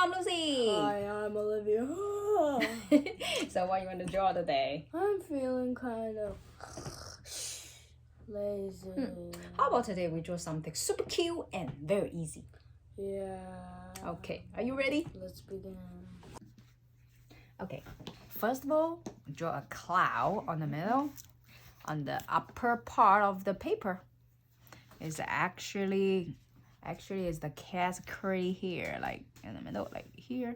I'm Lucy. Hi, I'm Olivia. So what you want to draw today? I'm feeling kind of lazy. How about today we draw something super cute and very easy? Yeah. Okay, are you ready? Let's begin. Okay, first of all, draw a cloud on the middle, on the upper part of the paper. It's actually is the cat's curly hair, like in the middle, like here.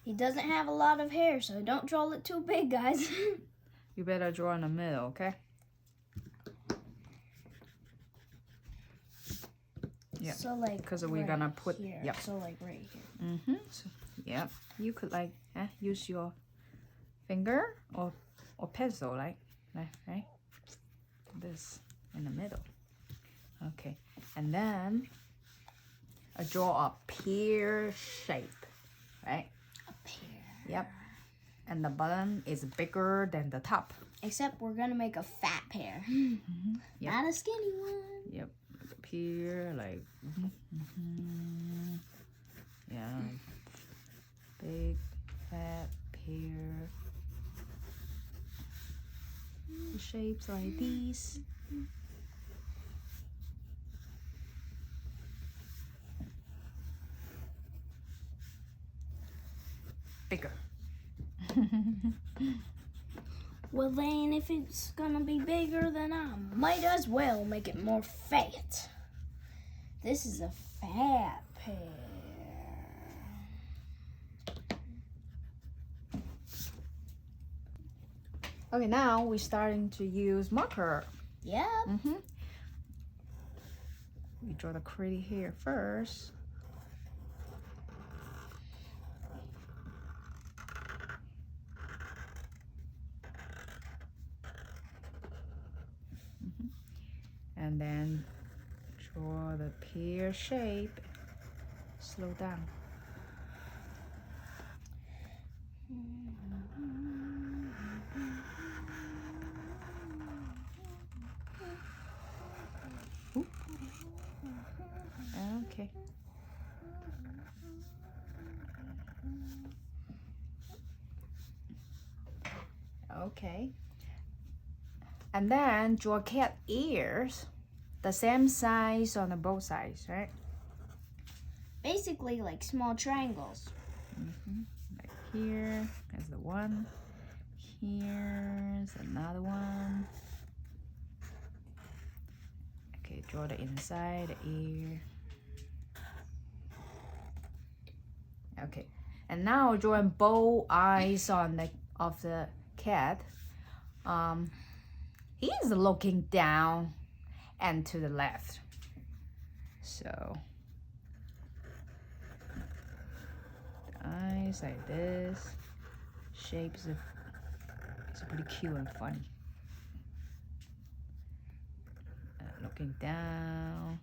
He doesn't have a lot of hair, so don't draw it too big, guys. You better draw in the middle, okay? Yeah. So like, because we're gonna put here. Yep. So like right here. So, yeah, you could like use your finger or pencil, like right, this in the middle. Okay, and then draw a pear shape, right? A pear. Yep. And the bottom is bigger than the top. Except we're gonna make a fat pear, Yep. not a skinny one. Yep. Pear, like yeah, big fat pear. The shapes like these. Bigger. Well then, if it's gonna be bigger, then I might as well make it more fat. This is a fat pear. Okay, now we're starting to use marker. Yeah. We draw the curly hair first. And then draw the pear shape. Slow down. Oop. Okay. Okay. And then draw cat ears, the same size on the both sides, right? Basically like small triangles. Like here is the one, here's another one. Okay, draw the inside ear. Okay, and now drawing both eyes on the cat. He is looking down and to the left. So the eyes like this. Shapes it's pretty cute and funny. Looking down.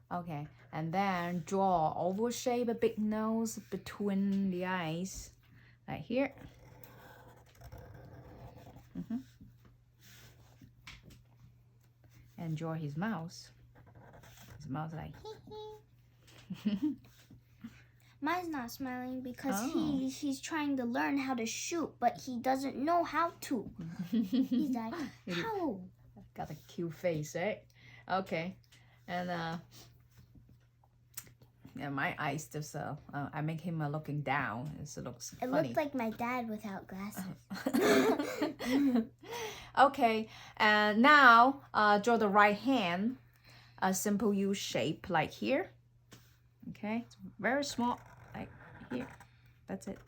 Okay, and then draw oval shape, a big nose between the eyes, like here. And draw his mouth. His mouth like. Mine's not smiling because he's trying to learn how to shoot, but he doesn't know how to. He's like, how? Got a cute face, right? Okay, and yeah, my eyes just I make him looking down. It looks funny. It looks like my dad without glasses. Okay, and now draw the right hand, a simple U shape like here. Okay, it's very small, like here. That's it.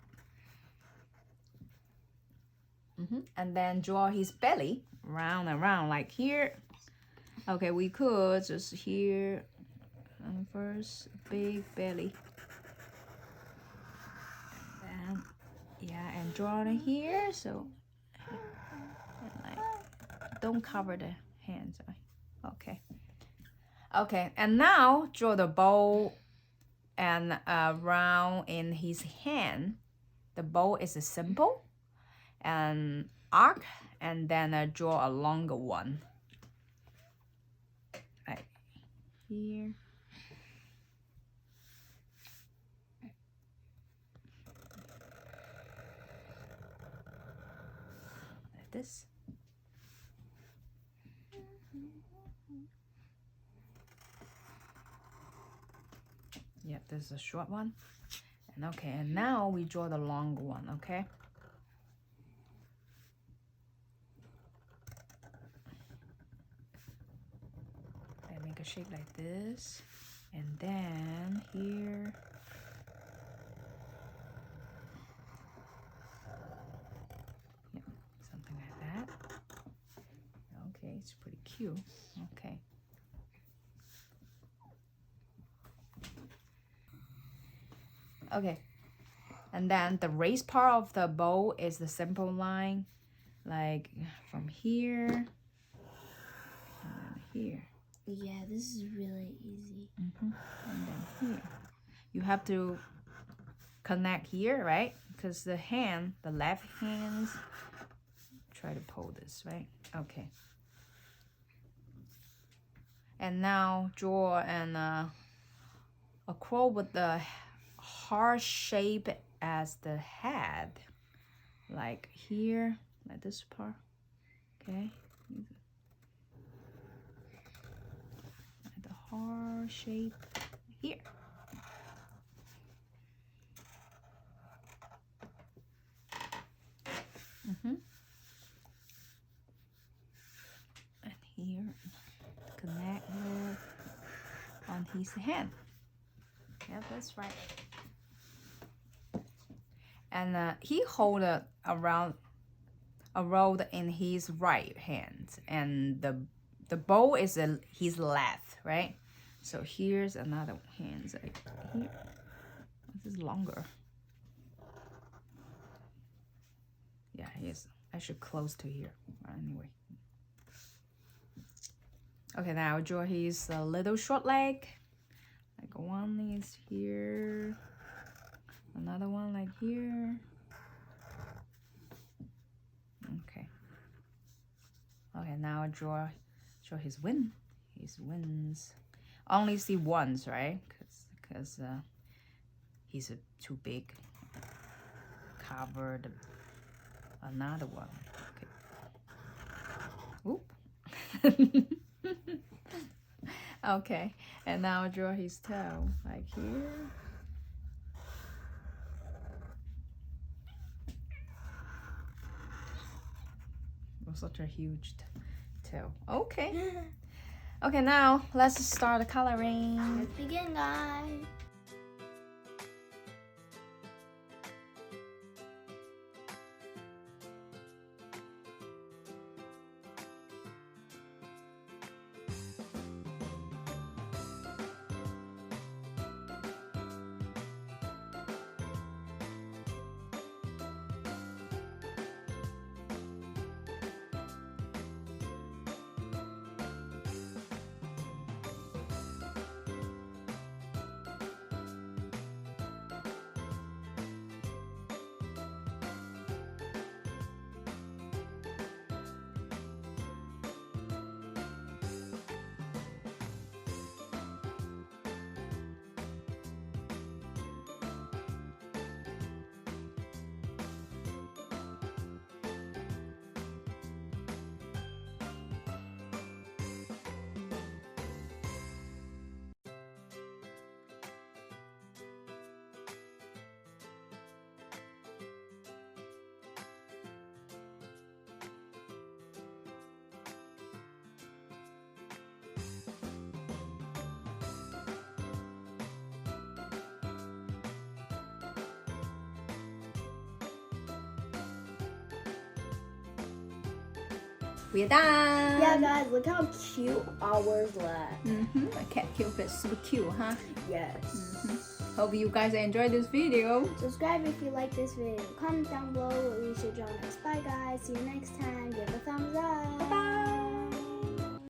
And then draw his belly round and round like here. Okay, we could just here. First, big belly. And yeah, and draw it here. So, and like, don't cover the hands. Okay. Okay, and now draw the bow and round in his hand. The bow is a symbol, and arc and then draw a longer one. Right here. Like this. Yep, this is a short one. And okay, and now we draw the long one, okay? And make a shape like this. And then here. Yep, something like that. Okay, it's pretty cute. Okay. Okay, and then the raised part of the bow is the simple line, like from here and here. Yeah, this is really easy. And then here. You have to connect here, right? Because the hand, the left hand, try to pull this, right? Okay. And now draw a crow with the heart shape as the head, like here, like this part. Okay, like the heart shape here. And here, connect with on his hand. Yeah, that's right. And he hold it around a roll in his right hand, and the bow is his left, right? So here's another hand right here. This is longer. Yeah, he's actually close to here. Anyway. Okay, now I'll draw his little short leg. Like one is here. Another one like here. Okay. Okay, now draw his wing. His wings. Only see ones, right? Because he's too big. Covered another one. Okay. Oop. Okay, and now draw his tail like here. Such a huge tail. Okay. Okay, now let's start the coloring. Let's begin, guys. We're done. Yeah, guys, look how cute ours left. A cat Cupid, super cute, huh? Yes. Hope you guys enjoyed this video. Subscribe if you like this video. Comment down below what we should draw next. Bye, guys. See you next time. Give a thumbs up. Bye.